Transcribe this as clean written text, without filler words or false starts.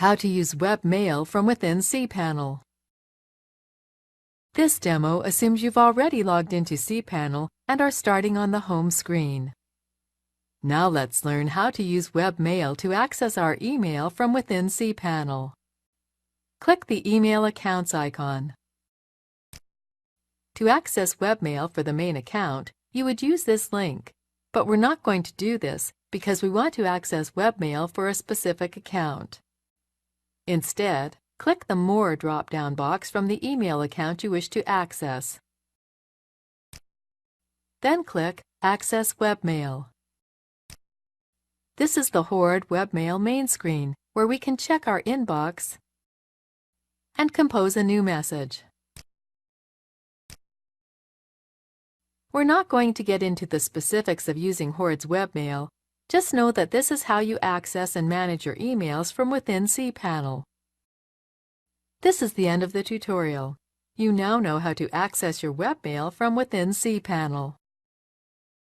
How to use webmail from within cPanel. This demo assumes you've already logged into cPanel and are starting on the home screen. Now let's learn how to use webmail to access our email from within cPanel. Click the Email Accounts icon. To access webmail for the main account, you would use this link, but we're not going to do this because we want to access webmail for a specific account. Instead, click the More drop-down box from the email account you wish to access. Then click Access Webmail. This is the Horde Webmail main screen, where we can check our inbox and compose a new message. We're not going to get into the specifics of using Horde's webmail. Just know that this is how you access and manage your emails from within cPanel. This is the end of the tutorial. You now know how to access your webmail from within cPanel.